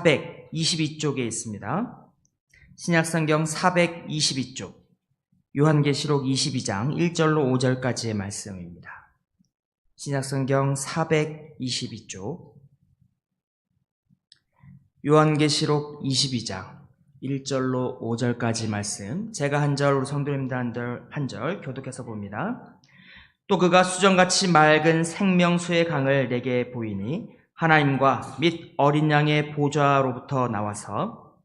422쪽에 있습니다. 신약성경 422쪽, 요한계시록 22장 1절로 5절까지의 말씀입니다. 신약성경 422쪽, 요한계시록 22장 1절로 5절까지 말씀, 제가 한 절, 우리 성도님들 한 절 교독해서 봅니다. 또 그가 수정같이 맑은 생명수의 강을 내게 보이니 하나님과 및 어린 양의 보좌로부터 나와서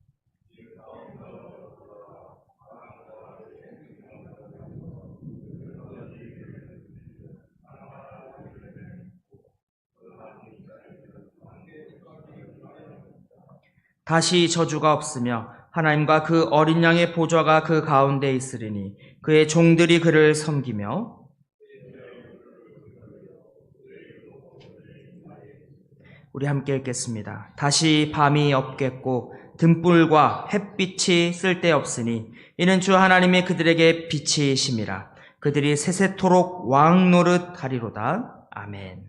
다시 저주가 없으며 하나님과 그 어린 양의 보좌가 그 가운데 있으리니 그의 종들이 그를 섬기며, 우리 함께 읽겠습니다. 다시 밤이 없겠고 등불과 햇빛이 쓸데없으니 이는 주 하나님이 그들에게 빛이심이라. 그들이 세세토록 왕 노릇하리로다. 아멘.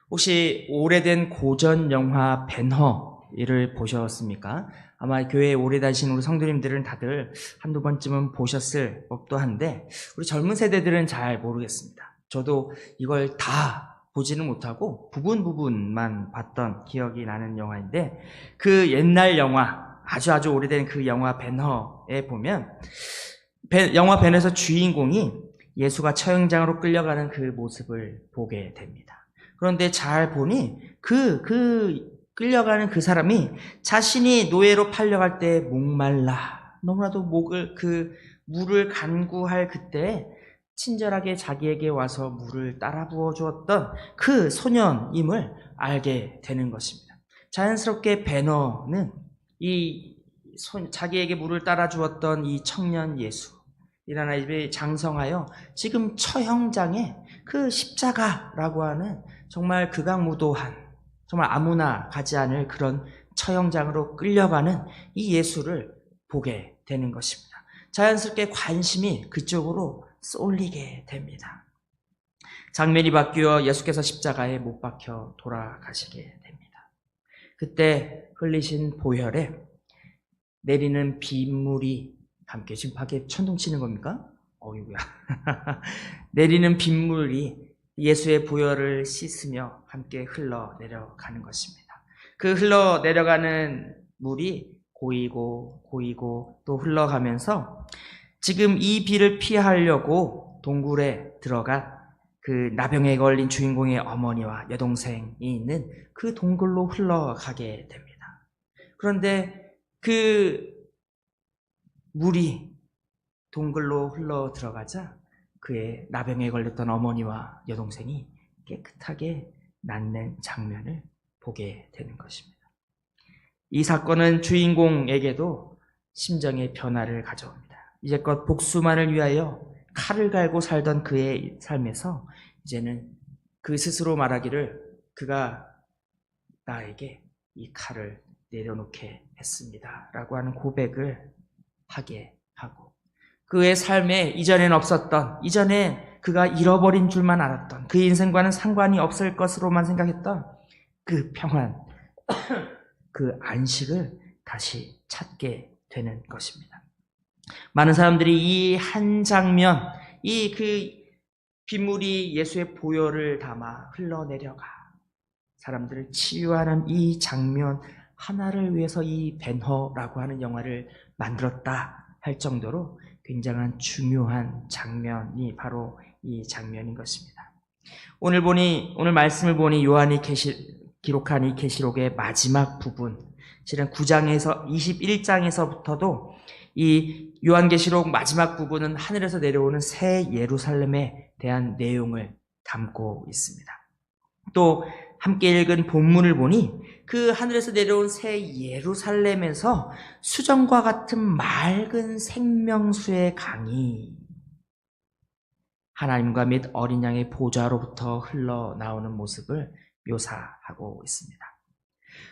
혹시 오래된 고전 영화 벤허를 보셨습니까? 아마 교회에 오래 다니신 우리 성도님들은 다들 한두 번쯤은 보셨을 법도 한데 우리 젊은 세대들은 잘 모르겠습니다. 저도 이걸 다 보지는 못하고 부분만 봤던 기억이 나는 영화인데, 그 옛날 영화, 아주 오래된 그 영화 벤허에 보면 영화 벤허에서 주인공이 예수가 처형장으로 끌려가는 그 모습을 보게 됩니다. 그런데 잘 보니 끌려가는 그 사람이 자신이 노예로 팔려갈 때 목말라 너무나도 물을 간구할 그때 친절하게 자기에게 와서 물을 따라 부어 주었던 그 소년임을 알게 되는 것입니다. 자연스럽게 베너는 자기에게 물을 따라 주었던 이 청년 예수, 이라나 입에 장성하여 지금 처형장에 그 십자가라고 하는 정말 극악무도한, 정말 아무나 가지 않을 그런 처형장으로 끌려가는 이 예수를 보게 되는 것입니다. 자연스럽게 관심이 그쪽으로 쏠리게 됩니다. 장면이 바뀌어 예수께서 십자가에 못 박혀 돌아가시게 됩니다. 그때 흘리신 보혈에 내리는 빗물이 함께, 지금 밖에 천둥 치는 겁니까? 어이구야. 내리는 빗물이 예수의 보혈을 씻으며 함께 흘러내려가는 것입니다. 그 흘러내려가는 물이 고이고 또 흘러가면서 지금 이 비를 피하려고 동굴에 들어간 그 나병에 걸린 주인공의 어머니와 여동생이 있는 그 동굴로 흘러가게 됩니다. 그런데 그 물이 동굴로 흘러 들어가자 그의 나병에 걸렸던 어머니와 여동생이 깨끗하게 낫는 장면을 보게 되는 것입니다. 이 사건은 주인공에게도 심정의 변화를 가져옵니다. 이제껏 복수만을 위하여 칼을 갈고 살던 그의 삶에서 이제는 그 스스로 말하기를 그가 나에게 이 칼을 내려놓게 했습니다 라고 하는 고백을 하게 하고, 그의 삶에 이전엔 없었던, 이전에 그가 잃어버린 줄만 알았던, 그 인생과는 상관이 없을 것으로만 생각했던 그 평안, 그 안식을 다시 찾게 되는 것입니다. 많은 사람들이 이 한 장면, 빗물이 예수의 보혈을 담아 흘러내려가 사람들을 치유하는 이 장면 하나를 위해서 이 벤허라고 하는 영화를 만들었다 할 정도로 굉장한 중요한 장면이 바로 이 장면인 것입니다. 오늘 말씀을 보니 요한이 기록한 이 계시록의 마지막 부분, 실은 9장에서 21장에서부터도 이 요한계시록 마지막 부분은 하늘에서 내려오는 새 예루살렘에 대한 내용을 담고 있습니다. 또 함께 읽은 본문을 보니 그 하늘에서 내려온 새 예루살렘에서 수정과 같은 맑은 생명수의 강이 하나님과 및 어린 양의 보좌로부터 흘러나오는 모습을 묘사하고 있습니다.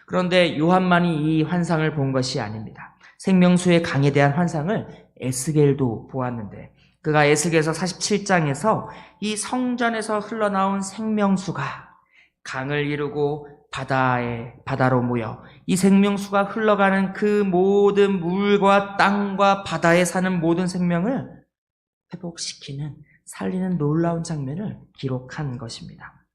그런데 요한만이 이 환상을 본 것이 아닙니다. 생명수의 강에 대한 환상을 에스겔도 보았는데, 그가 에스겔서 47장에서 이 성전에서 흘러나온 생명수가 강을 이루고 바다로 모여 이 생명수가 흘러가는 그 모든 물과 땅과 바다에 사는 모든 생명을 회복시키는, 살리는 놀라운 장면을 기록한 것입니다.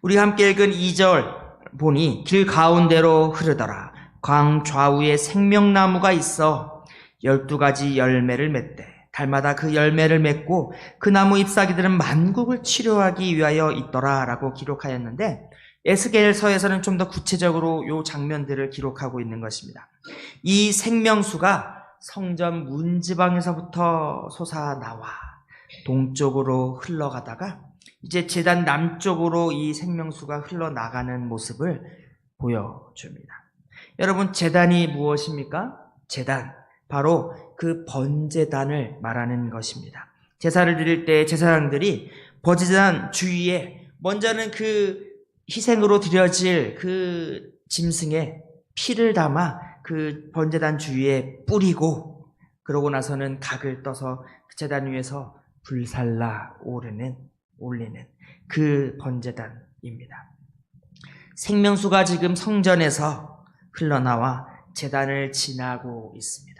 우리가 함께 읽은 2절 보니 길 가운데로 흐르더라. 광 좌우에 생명나무가 있어 12가지 열매를 맺되 달마다 그 열매를 맺고 그 나무 잎사귀들은 만국을 치료하기 위하여 있더라 라고 기록하였는데, 에스겔서에서는 좀 더 구체적으로 이 장면들을 기록하고 있는 것입니다. 이 생명수가 성전 문지방에서부터 솟아나와 동쪽으로 흘러가다가 이제 제단 남쪽으로 이 생명수가 흘러나가는 모습을 보여줍니다. 여러분, 제단이 무엇입니까? 제단, 바로 그 번제단을 말하는 것입니다. 제사를 드릴 때 제사장들이 번제단 주위에 먼저는 그 희생으로 드려질 그 짐승의 피를 담아 그 번제단 주위에 뿌리고, 그러고 나서는 각을 떠서 그 제단 위에서 불살라 올리는 그 번제단입니다. 생명수가 지금 성전에서 흘러나와 제단을 지나고 있습니다.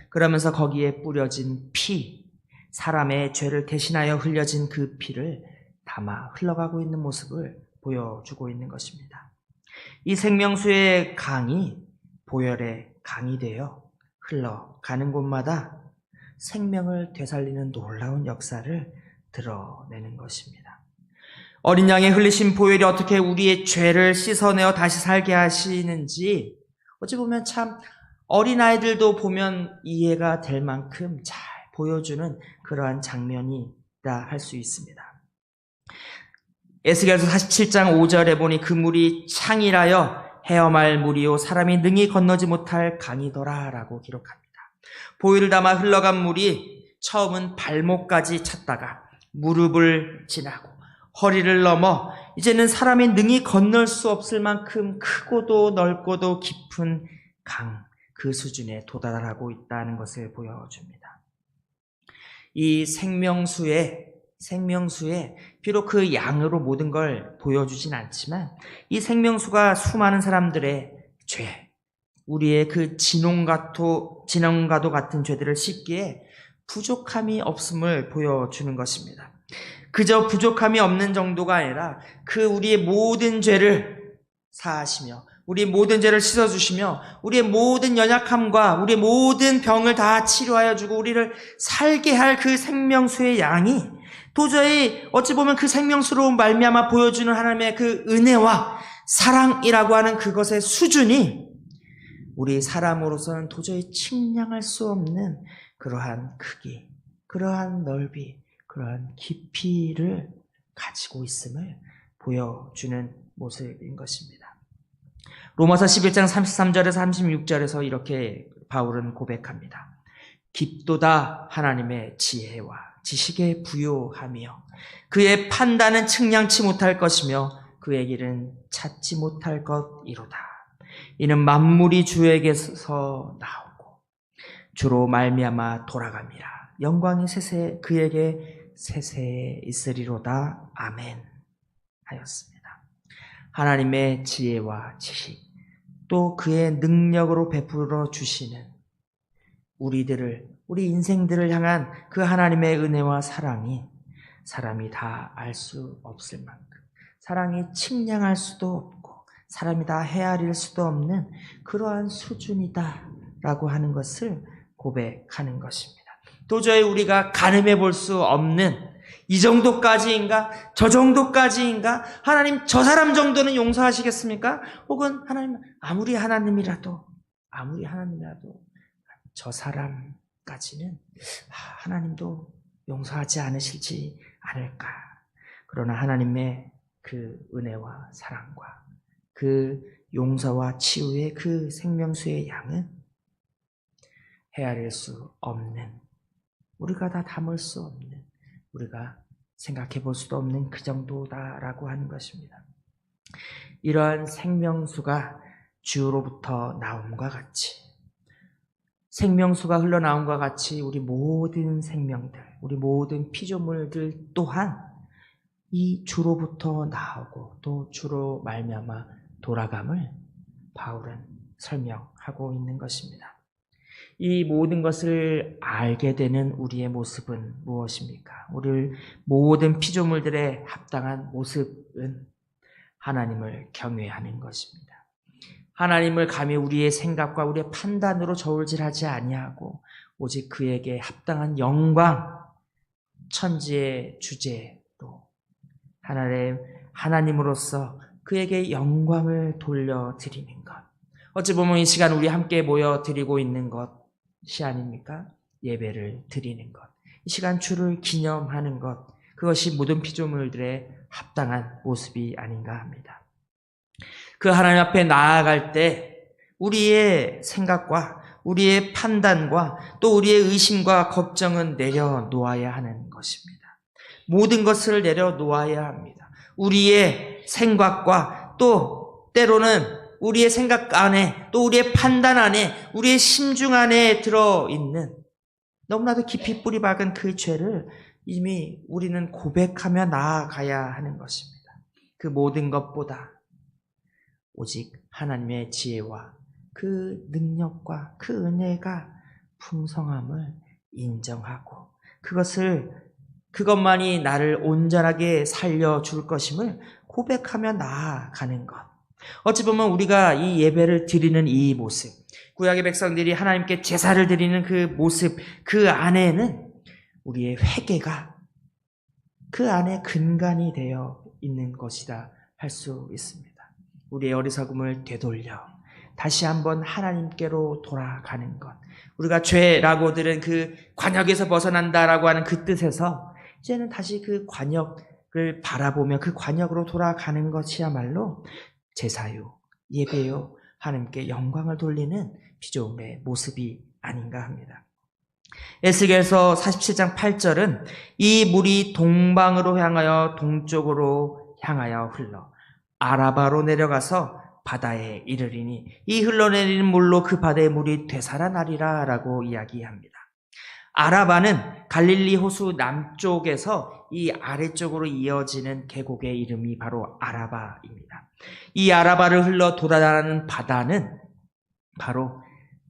그러면서 거기에 뿌려진 피, 사람의 죄를 대신하여 흘려진 그 피를 담아 흘러가고 있는 모습을 보여주고 있는 것입니다. 이 생명수의 강이 보혈의 강이 되어 흘러가는 곳마다 생명을 되살리는 놀라운 역사를 드러내는 것입니다. 어린 양의 흘리신 보혈이 어떻게 우리의 죄를 씻어내어 다시 살게 하시는지, 어찌 보면 참 어린아이들도 보면 이해가 될 만큼 잘 보여주는 그러한 장면이라 할 수 있습니다. 에스겔서 47장 5절에 보니 그 물이 창이라여 헤엄할 물이요 사람이 능히 건너지 못할 강이더라 라고 기록합니다. 보혈을 담아 흘러간 물이 처음은 발목까지 찼다가 무릎을 지나고 허리를 넘어 이제는 사람이 능히 건널 수 없을 만큼 크고도 넓고도 깊은 강, 그 수준에 도달하고 있다는 것을 보여줍니다. 이 생명수에 비록 그 양으로 모든 걸 보여주진 않지만 이 생명수가 수많은 사람들의 죄, 우리의 그 진홍가도 같은 죄들을 씻기에 부족함이 없음을 보여주는 것입니다. 그저 부족함이 없는 정도가 아니라 그 우리의 모든 죄를 사하시며 우리의 모든 죄를 씻어주시며 우리의 모든 연약함과 우리의 모든 병을 다 치료하여 주고 우리를 살게 할 그 생명수의 양이 도저히 어찌 보면 그 생명수로 말미암아 보여주는 하나님의 그 은혜와 사랑이라고 하는 그것의 수준이 우리 사람으로서는 도저히 측량할 수 없는 그러한 크기, 그러한 넓이, 그러한 깊이를 가지고 있음을 보여주는 모습인 것입니다. 로마서 11장 33절에서 36절에서 이렇게 바울은 고백합니다. 깊도다 하나님의 지혜와 지식에 부요하며 그의 판단은 측량치 못할 것이며 그의 길은 찾지 못할 것이로다. 이는 만물이 주에게서 나오고 주로 말미암아 돌아갑니다. 영광이 그에게 세세에 있으리로다. 아멘 하였습니다. 하나님의 지혜와 지식, 또 그의 능력으로 베풀어 주시는 우리 인생들을 향한 그 하나님의 은혜와 사랑이 사람이 다 알 수 없을 만큼, 사랑이 측량할 수도 없고 사람이 다 헤아릴 수도 없는 그러한 수준이다라고 하는 것을 고백하는 것입니다. 도저히 우리가 가늠해 볼 수 없는 이 정도까지인가? 저 정도까지인가? 하나님 저 사람 정도는 용서하시겠습니까? 혹은 하나님 아무리 하나님이라도 저 사람까지는 하나님도 용서하지 않으실지 않을까? 그러나 하나님의 그 은혜와 사랑과 그 용서와 치유의 그 생명수의 양은 헤아릴 수 없는, 우리가 다 담을 수 없는, 우리가 생각해 볼 수도 없는 그 정도다라고 하는 것입니다. 이러한 생명수가 주로부터 나옴과 같이, 생명수가 흘러나옴과 같이 우리 모든 생명들, 우리 모든 피조물들 또한 이 주로부터 나오고 또 주로 말미암아 돌아감을 바울은 설명하고 있는 것입니다. 이 모든 것을 알게 되는 우리의 모습은 무엇입니까? 우리 모든 피조물들의 합당한 모습은 하나님을 경외하는 것입니다. 하나님을 감히 우리의 생각과 우리의 판단으로 저울질하지 아니하고 오직 그에게 합당한 영광, 천지의 주제로 하나님으로서 그에게 영광을 돌려드리는 것. 어찌 보면 이 시간 우리 함께 모여 드리고 있는 것이 아닙니까? 예배를 드리는 것. 이 시간 주를 기념하는 것. 그것이 모든 피조물들의 합당한 모습이 아닌가 합니다. 그 하나님 앞에 나아갈 때 우리의 생각과 우리의 판단과 또 우리의 의심과 걱정은 내려놓아야 하는 것입니다. 모든 것을 내려놓아야 합니다. 우리의 생각과 또 때로는 우리의 생각 안에 또 우리의 판단 안에 우리의 심중 안에 들어있는 너무나도 깊이 뿌리 박은 그 죄를 이미 우리는 고백하며 나아가야 하는 것입니다. 그 모든 것보다 오직 하나님의 지혜와 그 능력과 그 은혜가 풍성함을 인정하고 그것만이 나를 온전하게 살려줄 것임을 고백하며 나아가는 것. 어찌 보면 우리가 이 예배를 드리는 이 모습, 구약의 백성들이 하나님께 제사를 드리는 그 모습, 그 안에는 우리의 회개가 그 안에 근간이 되어 있는 것이다 할 수 있습니다. 우리의 어리석음을 되돌려 다시 한번 하나님께로 돌아가는 것. 우리가 죄라고 들은 그 관역에서 벗어난다라고 하는 그 뜻에서 이제는 다시 그 관역을 바라보며 그 관역으로 돌아가는 것이야말로 제사요, 예배요, 하나님께 영광을 돌리는 피조물의 모습이 아닌가 합니다. 에스겔서 47장 8절은 이 물이 동방으로 향하여 동쪽으로 향하여 흘러 아라바로 내려가서 바다에 이르리니 이 흘러내리는 물로 그 바다의 물이 되살아나리라 라고 이야기합니다. 아라바는 갈릴리 호수 남쪽에서 이 아래쪽으로 이어지는 계곡의 이름이 바로 아라바입니다. 이 아라바를 흘러 돌아다니는 바다는 바로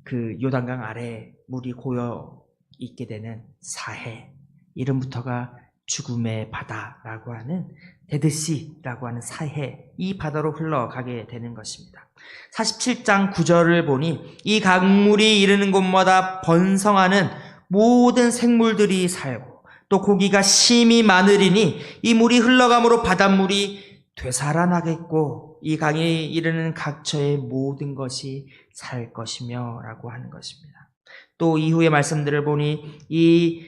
그 요단강 아래 물이 고여 있게 되는 사해, 이름부터가 죽음의 바다라고 하는 데드시라고 하는 사해, 이 바다로 흘러가게 되는 것입니다. 47장 9절을 보니 이 강물이 이르는 곳마다 번성하는 모든 생물들이 살고 또 고기가 심히 많으리니 이 물이 흘러감으로 바닷물이 되살아나겠고 이 강이 이르는 각처의 모든 것이 살 것이며 라고 하는 것입니다. 또 이후의 말씀들을 보니 이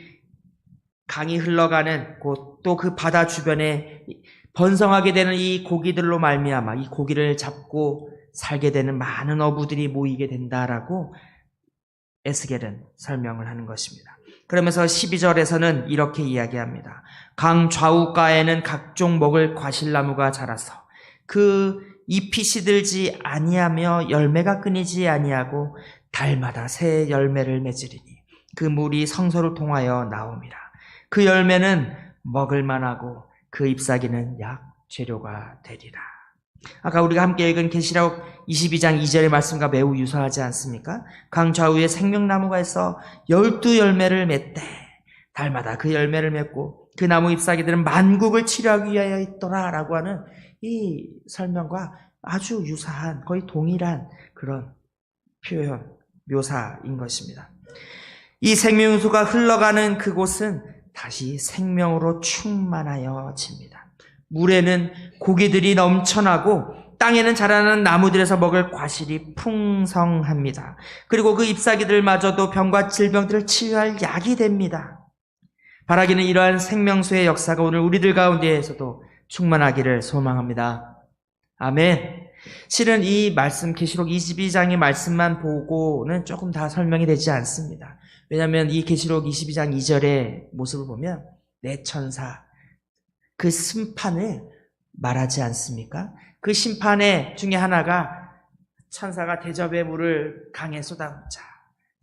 강이 흘러가는 곳 또 그 바다 주변에 번성하게 되는 이 고기들로 말미암아 이 고기를 잡고 살게 되는 많은 어부들이 모이게 된다라고 에스겔은 설명을 하는 것입니다. 그러면서 12절에서는 이렇게 이야기합니다. 강 좌우가에는 각종 먹을 과실나무가 자라서 그 잎이 시들지 아니하며 열매가 끊이지 아니하고 달마다 새 열매를 맺으리니 그 물이 성소를 통하여 나옵니다. 그 열매는 먹을 만하고 그 잎사귀는 약 재료가 되리라. 아까 우리가 함께 읽은 계시록 22장 2절의 말씀과 매우 유사하지 않습니까? 강 좌우에 생명나무가 있어 12열매를 맺되 달마다 그 열매를 맺고 그 나무 잎사귀들은 만국을 치료하기 위하여 있더라 라고 하는 이 설명과 아주 유사한 거의 동일한 그런 표현, 묘사인 것입니다. 이 생명수가 흘러가는 그곳은 다시 생명으로 충만하여집니다. 물에는 고기들이 넘쳐나고 땅에는 자라는 나무들에서 먹을 과실이 풍성합니다. 그리고 그 잎사귀들마저도 병과 질병들을 치유할 약이 됩니다. 바라기는 이러한 생명수의 역사가 오늘 우리들 가운데에서도 충만하기를 소망합니다. 아멘. 실은 이 말씀 계시록 22장의 말씀만 보고는 조금 다 설명이 되지 않습니다. 왜냐하면 이 계시록 22장 2절의 모습을 보면 네 천사 그 심판을 말하지 않습니까? 그 심판의 중에 하나가 천사가 대접의 물을 강에 쏟아붓자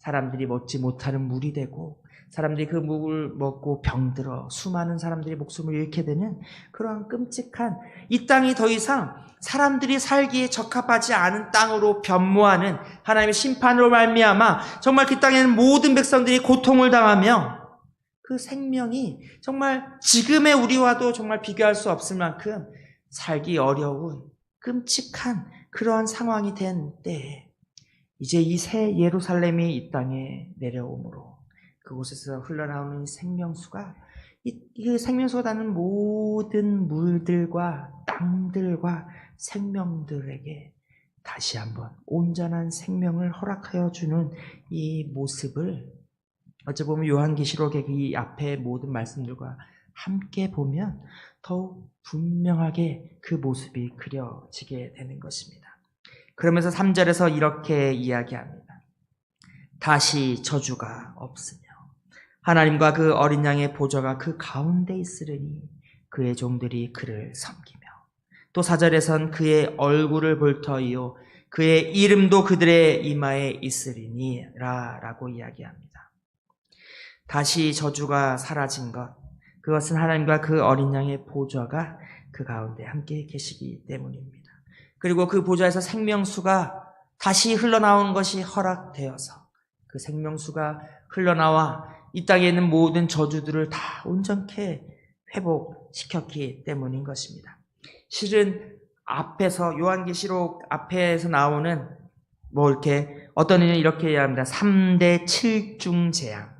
사람들이 먹지 못하는 물이 되고 사람들이 그 물을 먹고 병들어 수많은 사람들이 목숨을 잃게 되는 그러한 끔찍한 이 땅이 더 이상 사람들이 살기에 적합하지 않은 땅으로 변모하는 하나님의 심판으로 말미암아 정말 그 땅에는 모든 백성들이 고통을 당하며 그 생명이 정말 지금의 우리와도 정말 비교할 수 없을 만큼 살기 어려운 끔찍한 그러한 상황이 된 때에 이제 이 새 예루살렘이 이 땅에 내려오므로 그곳에서 흘러나오는 생명수가 이 생명수가 닿는 모든 물들과 땅들과 생명들에게 다시 한번 온전한 생명을 허락하여 주는 이 모습을 어찌 보면 요한계시록의 이 앞에 모든 말씀들과 함께 보면 더욱 분명하게 그 모습이 그려지게 되는 것입니다. 그러면서 3절에서 이렇게 이야기합니다. 다시 저주가 없으며 하나님과 그 어린 양의 보좌가 그 가운데 있으리니 그의 종들이 그를 섬기며 또 4절에선 그의 얼굴을 볼 터이요 그의 이름도 그들의 이마에 있으리니라 라고 이야기합니다. 다시 저주가 사라진 것, 그것은 하나님과 그 어린 양의 보좌가 그 가운데 함께 계시기 때문입니다. 그리고 그 보좌에서 생명수가 다시 흘러나오는 것이 허락되어서 그 생명수가 흘러나와 이 땅에 있는 모든 저주들을 다 온전케 회복시켰기 때문인 것입니다. 실은 앞에서 요한계시록 앞에서 나오는 이렇게 어떤 이는 이렇게 이야기합니다. 3대 7중 재앙.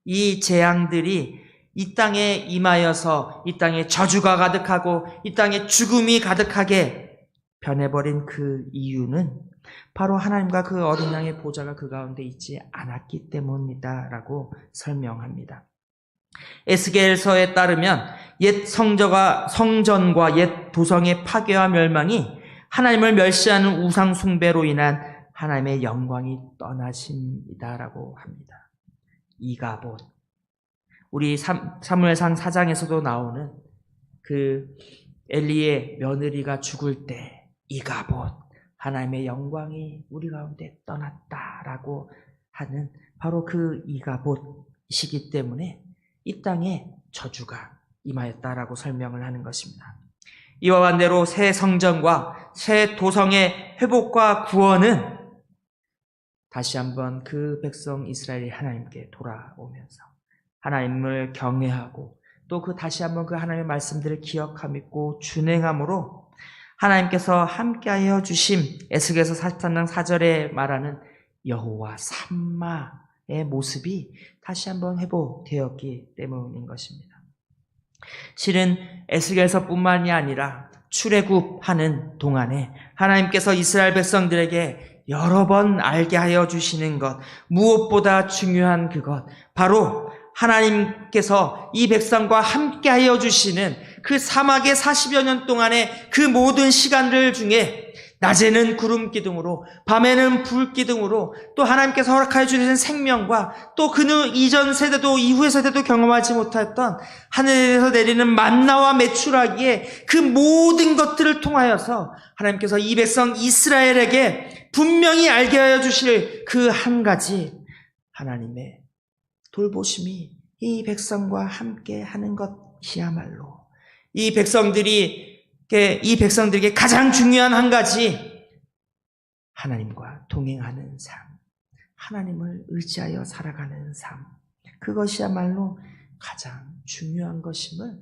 이 재앙들이 이 땅에 임하여서 이 땅에 저주가 가득하고 이 땅에 죽음이 가득하게 변해버린 그 이유는 바로 하나님과 그 어린 양의 보좌가 그 가운데 있지 않았기 때문이다라고 설명합니다. 에스겔서에 따르면 옛 성전과 옛 도성의 파괴와 멸망이 하나님을 멸시하는 우상 숭배로 인한 하나님의 영광이 떠나심이다라고 합니다. 이가봇, 우리 사무엘상 4장에서도 나오는 그 엘리의 며느리가 죽을 때 이가봇, 하나님의 영광이 우리 가운데 떠났다라고 하는 바로 그 이가봇이기 때문에 이 땅에 저주가 임하였다라고 설명을 하는 것입니다. 이와 반대로 새 성전과 새 도성의 회복과 구원은 다시 한번 그 백성 이스라엘이 하나님께 돌아오면서 하나님을 경외하고 또 그 다시 한번 그 하나님의 말씀들을 기억함 있고 준행함으로 하나님께서 함께하여 주심, 에스겔서 43장 4절에 말하는 여호와 삼마의 모습이 다시 한번 회복되었기 때문인 것입니다. 실은 에스겔서뿐만이 아니라 출애굽하는 동안에 하나님께서 이스라엘 백성들에게 여러 번 알게 하여 주시는 것, 무엇보다 중요한 그것, 바로 하나님께서 이 백성과 함께 하여 주시는 그 사막의 40여 년 동안의 그 모든 시간들 중에 낮에는 구름 기둥으로 밤에는 불 기둥으로 또 하나님께서 허락하여 주시는 생명과 또 그 이전 세대도 이후의 세대도 경험하지 못했던 하늘에서 내리는 만나와 메추라기에 그 모든 것들을 통하여서 하나님께서 이 백성 이스라엘에게 분명히 알게 하여 주실 그 한 가지 하나님의 돌보심이 이 백성과 함께 하는 것이야말로 이 백성들에게 가장 중요한 한 가지 하나님과 동행하는 삶, 하나님을 의지하여 살아가는 삶, 그것이야말로 가장 중요한 것임을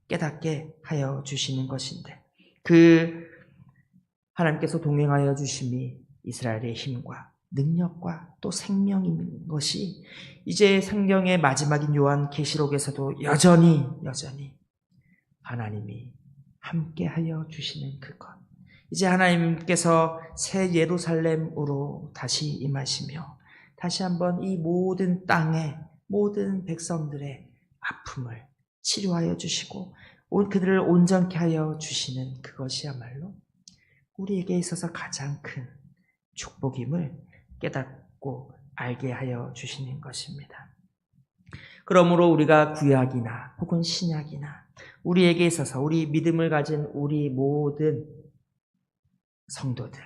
깨닫게 하여 주시는 것인데 그 하나님께서 동행하여 주심이 이스라엘의 힘과 능력과 또 생명인 것이 이제 성경의 마지막인 요한계시록에서도 여전히 하나님이 함께하여 주시는 그것, 이제 하나님께서 새 예루살렘으로 다시 임하시며 다시 한번 이 모든 땅의 모든 백성들의 아픔을 치료하여 주시고 그들을 온전케 하여 주시는 그것이야말로 우리에게 있어서 가장 큰 축복임을 깨닫고 알게 하여 주시는 것입니다. 그러므로 우리가 구약이나 혹은 신약이나 우리에게 있어서 우리 믿음을 가진 우리 모든 성도들,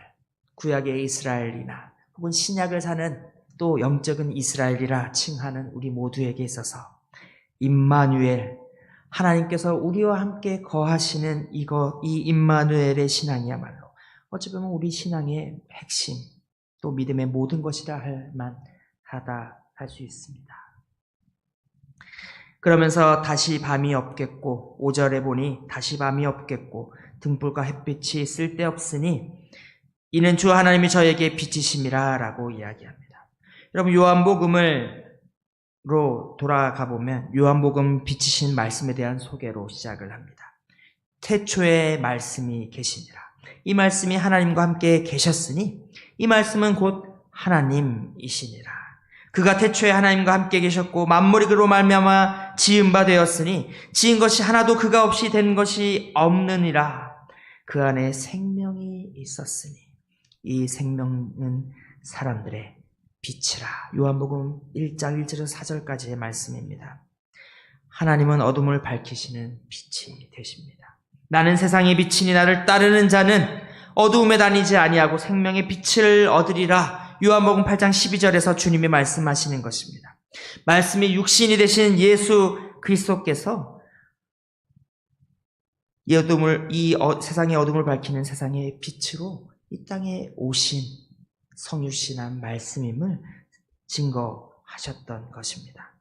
구약의 이스라엘이나 혹은 신약을 사는 또 영적인 이스라엘이라 칭하는 우리 모두에게 있어서 임마누엘, 하나님께서 우리와 함께 거하시는 이 임마누엘의 신앙이야말로 어찌 보면 우리 신앙의 핵심, 또 믿음의 모든 것이라 할 만하다 할 수 있습니다. 그러면서 다시 밤이 없겠고 5절에 보니 다시 밤이 없겠고 등불과 햇빛이 쓸데없으니 이는 주 하나님이 저에게 빛이심이라 라고 이야기합니다. 여러분, 요한복음으로 돌아가 보면 요한복음 빛이신 말씀에 대한 소개로 시작을 합니다. 태초에 말씀이 계시니라. 이 말씀이 하나님과 함께 계셨으니 이 말씀은 곧 하나님이시니라. 그가 태초에 하나님과 함께 계셨고 만물이 그로 말미암아 지은 바 되었으니 지은 것이 하나도 그가 없이 된 것이 없느니라. 그 안에 생명이 있었으니 이 생명은 사람들의 빛이라. 요한복음 1장 1절에서 4절까지의 말씀입니다. 하나님은 어둠을 밝히시는 빛이 되십니다. 나는 세상의 빛이니 나를 따르는 자는 어두움에 다니지 아니하고 생명의 빛을 얻으리라. 요한복음 8장 12절에서 주님이 말씀하시는 것입니다. 말씀이 육신이 되신 예수 그리스도께서 세상의 어둠을 밝히는 세상의 빛으로 이 땅에 오신 성육신한 말씀임을 증거하셨던 것입니다.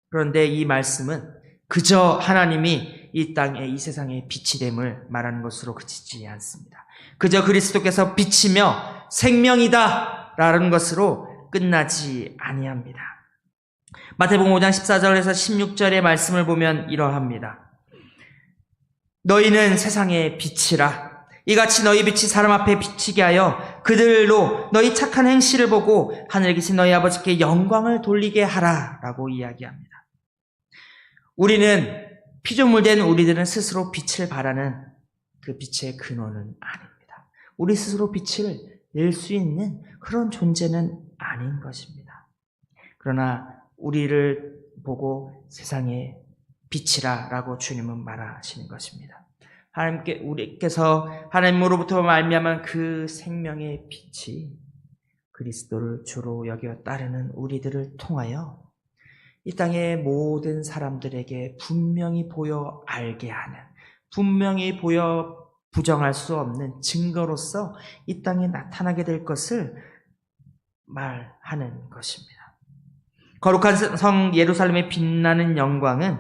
그런데 이 말씀은 그저 하나님이 이 땅에 이 세상의 빛이 됨을 말하는 것으로 그치지 않습니다. 그저 그리스도께서 빛이며 생명이다 라는 것으로 끝나지 아니합니다. 마태복음 5장 14절에서 16절의 말씀을 보면 이러합니다. 너희는 세상의 빛이라. 이같이 너희 빛이 사람 앞에 비치게 하여 그들로 너희 착한 행실을 보고 하늘에 계신 너희 아버지께 영광을 돌리게 하라 라고 이야기합니다. 우리는 피조물된 우리들은 스스로 빛을 발하는 그 빛의 근원은 아닙니다. 우리 스스로 빛을 낼 수 있는 그런 존재는 아닌 것입니다. 그러나 우리를 보고 세상의 빛이라 라고 주님은 말하시는 것입니다. 우리께서 하나님으로부터 말미암은 그 생명의 빛이 그리스도를 주로 여겨 따르는 우리들을 통하여 이 땅의 모든 사람들에게 분명히 보여 알게 하는, 분명히 보여 부정할 수 없는 증거로서 이 땅에 나타나게 될 것을 말하는 것입니다. 거룩한 성 예루살렘의 빛나는 영광은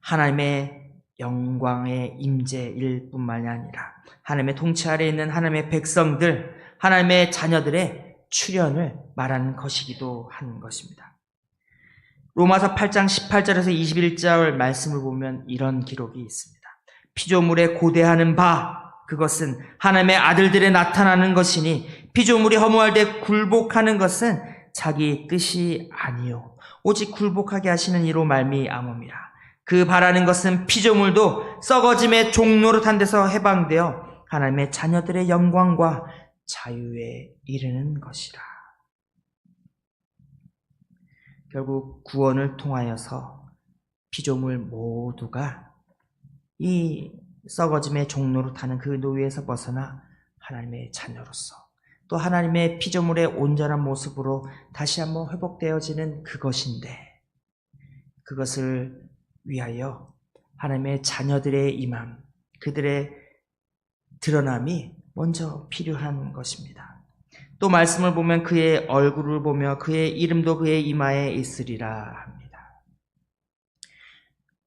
하나님의 영광의 임재일 뿐만이 아니라 하나님의 통치 아래에 있는 하나님의 백성들, 하나님의 자녀들의 출현을 말하는 것이기도 한 것입니다. 로마서 8장 18절에서 21절 말씀을 보면 이런 기록이 있습니다. 피조물에 고대하는 바 그것은 하나님의 아들들에 나타나는 것이니 피조물이 허무할 때 굴복하는 것은 자기 뜻이 아니요 오직 굴복하게 하시는 이로 말미암음이라. 그 바라는 것은 피조물도 썩어짐의 종노릇한 데서 해방되어 하나님의 자녀들의 영광과 자유에 이르는 것이라. 결국 구원을 통하여서 피조물 모두가 이 썩어짐의 종로로 타는 그 노예에서 벗어나 하나님의 자녀로서 또 하나님의 피조물의 온전한 모습으로 다시 한번 회복되어지는 그것인데 그것을 위하여 하나님의 자녀들의 임함, 그들의 드러남이 먼저 필요한 것입니다. 또 말씀을 보면 그의 얼굴을 보며 그의 이름도 그의 이마에 있으리라 합니다.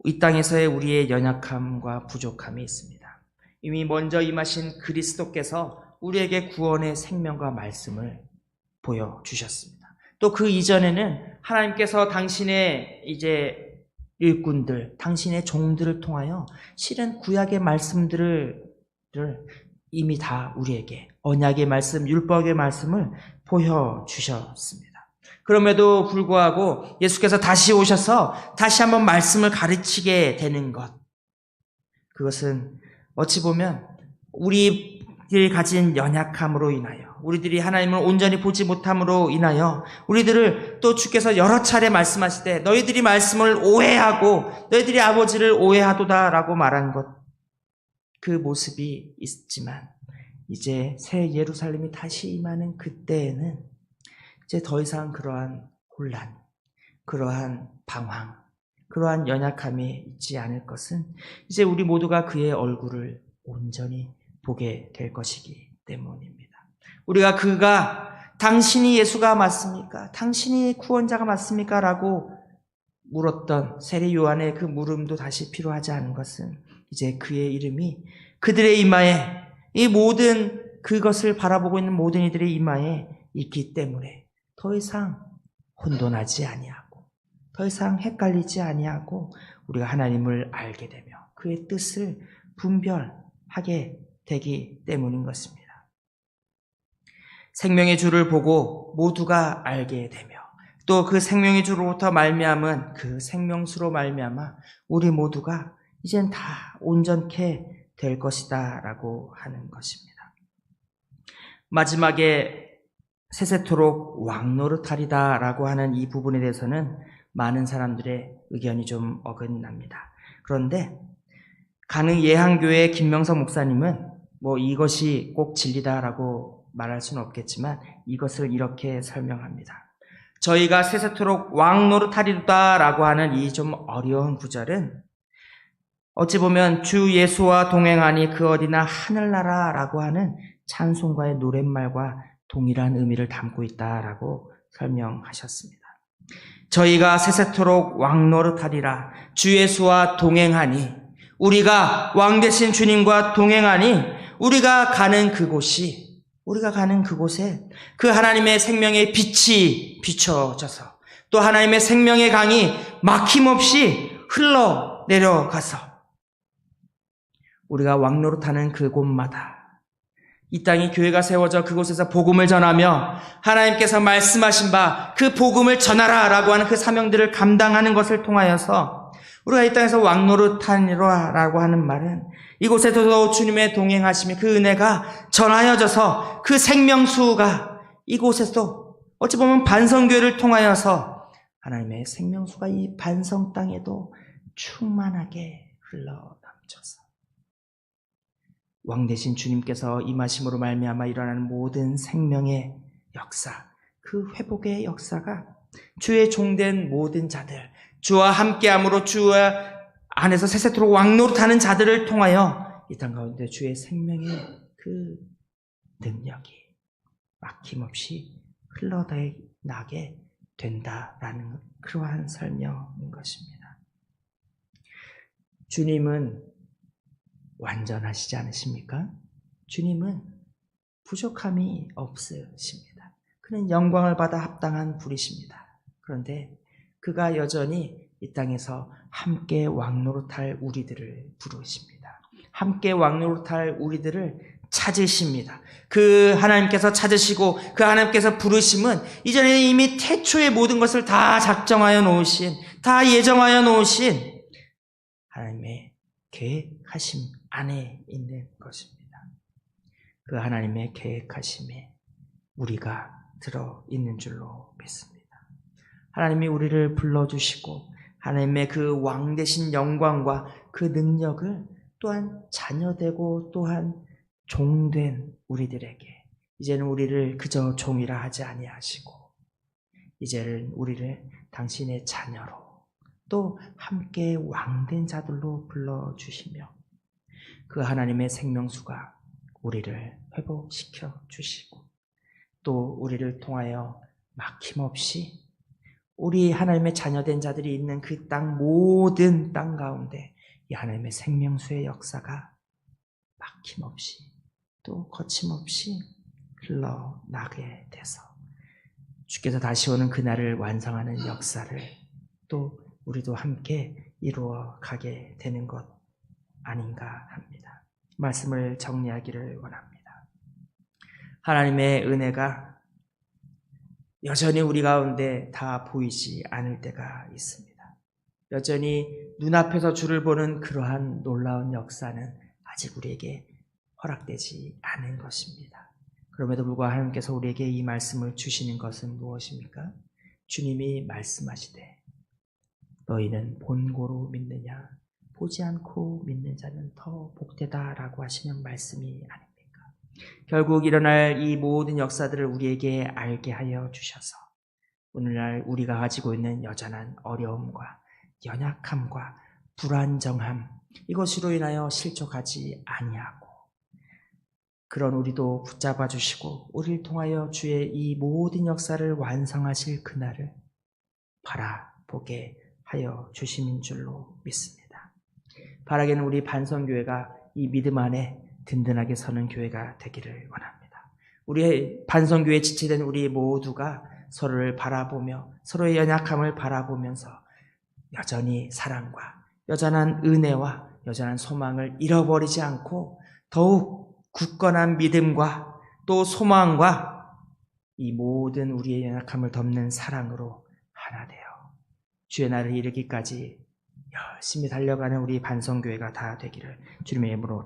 이 땅에서의 우리의 연약함과 부족함이 있습니다. 이미 먼저 임하신 그리스도께서 우리에게 구원의 생명과 말씀을 보여주셨습니다. 또 그 이전에는 하나님께서 당신의 일꾼들, 당신의 종들을 통하여 실은 구약의 말씀들을 이미 다 우리에게 언약의 말씀, 율법의 말씀을 보여주셨습니다. 그럼에도 불구하고 예수께서 다시 오셔서 다시 한번 말씀을 가르치게 되는 것, 그것은 어찌 보면 우리들이 가진 연약함으로 인하여, 우리들이 하나님을 온전히 보지 못함으로 인하여 우리들을 또 주께서 여러 차례 말씀하실 때 너희들이 말씀을 오해하고 너희들이 아버지를 오해하도다 라고 말한 것, 그 모습이 있지만 이제 새 예루살렘이 다시 임하는 그때에는 이제 더 이상 그러한 혼란, 그러한 방황, 그러한 연약함이 있지 않을 것은 이제 우리 모두가 그의 얼굴을 온전히 보게 될 것이기 때문입니다. 우리가 그가 당신이 예수가 맞습니까? 당신이 구원자가 맞습니까? 라고 물었던 세례 요한의 그 물음도 다시 필요하지 않은 것은 이제 그의 이름이 그들의 이마에, 이 모든 그것을 바라보고 있는 모든 이들의 이마에 있기 때문에 더 이상 혼돈하지 아니하고 더 이상 헷갈리지 아니하고 우리가 하나님을 알게 되며 그의 뜻을 분별하게 되기 때문인 것입니다. 생명의 주를 보고 모두가 알게 되며 또 그 생명의 주로부터 말미암은 그 생명수로 말미암아 우리 모두가 이젠 다 온전케 될 것이다 라고 하는 것입니다. 마지막에 세세토록 왕노릇하리다 라고 하는 이 부분에 대해서는 많은 사람들의 의견이 좀 어긋납니다. 그런데 가능 예한교회 김명석 목사님은 이것이 꼭 진리다라고 말할 수는 없겠지만 이것을 이렇게 설명합니다. 저희가 세세토록 왕노릇하리다라고 하는 이 좀 어려운 구절은 어찌 보면 주 예수와 동행하니 그 어디나 하늘나라라고 하는 찬송가의 노랫말과 동일한 의미를 담고 있다라고 설명하셨습니다. 저희가 세세토록 왕노릇하리라, 주 예수와 동행하니, 우리가 왕 되신 주님과 동행하니 우리가 가는 그곳에 그 하나님의 생명의 빛이 비춰져서 또 하나님의 생명의 강이 막힘없이 흘러내려가서 우리가 왕노릇하는 그곳마다 이 땅에 교회가 세워져 그곳에서 복음을 전하며 하나님께서 말씀하신 바 그 복음을 전하라라고 하는 그 사명들을 감당하는 것을 통하여서 우리가 이 땅에서 왕노릇하니라라고 하는 말은 이곳에서도 주님의 동행하심이 그 은혜가 전하여져서 그 생명수가 이곳에서도 어찌 보면 반성교회를 통하여서 하나님의 생명수가 이 반성 땅에도 충만하게 흘러넘쳐서 왕 되신 주님께서 임하심으로 말미암아 일어나는 모든 생명의 역사, 그 회복의 역사가 주의 종된 모든 자들, 주와 함께함으로 주와 안에서 세세토록 왕노릇하는 자들을 통하여 이 땅 가운데 주의 생명의 그 능력이 막힘없이 흘러나게 된다라는 그러한 설명인 것입니다. 주님은 완전하시지 않으십니까? 주님은 부족함이 없으십니다. 그는 영광을 받아 합당한 분이십니다. 그런데 그가 여전히 이 땅에서 함께 왕노릇할 우리들을 부르십니다. 함께 왕노릇할 우리들을 찾으십니다. 그 하나님께서 찾으시고 그 하나님께서 부르심은 이전에 이미 태초의 모든 것을 다 작정하여 놓으신, 다 예정하여 놓으신 하나님의 계획하심 안에 있는 것입니다. 그 하나님의 계획하심에 우리가 들어있는 줄로 믿습니다. 하나님이 우리를 불러주시고 하나님의 그 왕 되신 영광과 그 능력을 또한 자녀되고 또한 종된 우리들에게 이제는 우리를 그저 종이라 하지 아니하시고 이제는 우리를 당신의 자녀로 또 함께 왕된 자들로 불러주시며 그 하나님의 생명수가 우리를 회복시켜 주시고 또 우리를 통하여 막힘없이 우리 하나님의 자녀된 자들이 있는 그 땅 모든 땅 가운데 이 하나님의 생명수의 역사가 막힘없이 또 거침없이 흘러나게 돼서 주께서 다시 오는 그날을 완성하는 역사를 또 우리도 함께 이루어 가게 되는 것 아닌가 합니다. 말씀을 정리하기를 원합니다. 하나님의 은혜가 여전히 우리 가운데 다 보이지 않을 때가 있습니다. 여전히 눈앞에서 주를 보는 그러한 놀라운 역사는 아직 우리에게 허락되지 않은 것입니다. 그럼에도 불구하고 하나님께서 우리에게 이 말씀을 주시는 것은 무엇입니까? 주님이 말씀하시되 너희는 본고로 믿느냐 보지 않고 믿는 자는 더 복되다라고 하시는 말씀이 아닙니까? 결국 일어날 이 모든 역사들을 우리에게 알게 하여 주셔서 오늘날 우리가 가지고 있는 여전한 어려움과 연약함과 불안정함, 이것으로 인하여 실족하지 아니하고 그런 우리도 붙잡아 주시고 우리를 통하여 주의 이 모든 역사를 완성하실 그날을 바라보게 하여 주심인 줄로 믿습니다. 바라기는 우리 반성교회가 이 믿음 안에 든든하게 서는 교회가 되기를 원합니다. 우리의 반성교회에 지체된 우리 모두가 서로를 바라보며 서로의 연약함을 바라보면서 여전히 사랑과 여전한 은혜와 여전한 소망을 잃어버리지 않고 더욱 굳건한 믿음과 또 소망과 이 모든 우리의 연약함을 덮는 사랑으로 하나 되어 주의 날을 이르기까지 열심히 달려가는 우리 반성교회가 다 되기를 주님의 이름으로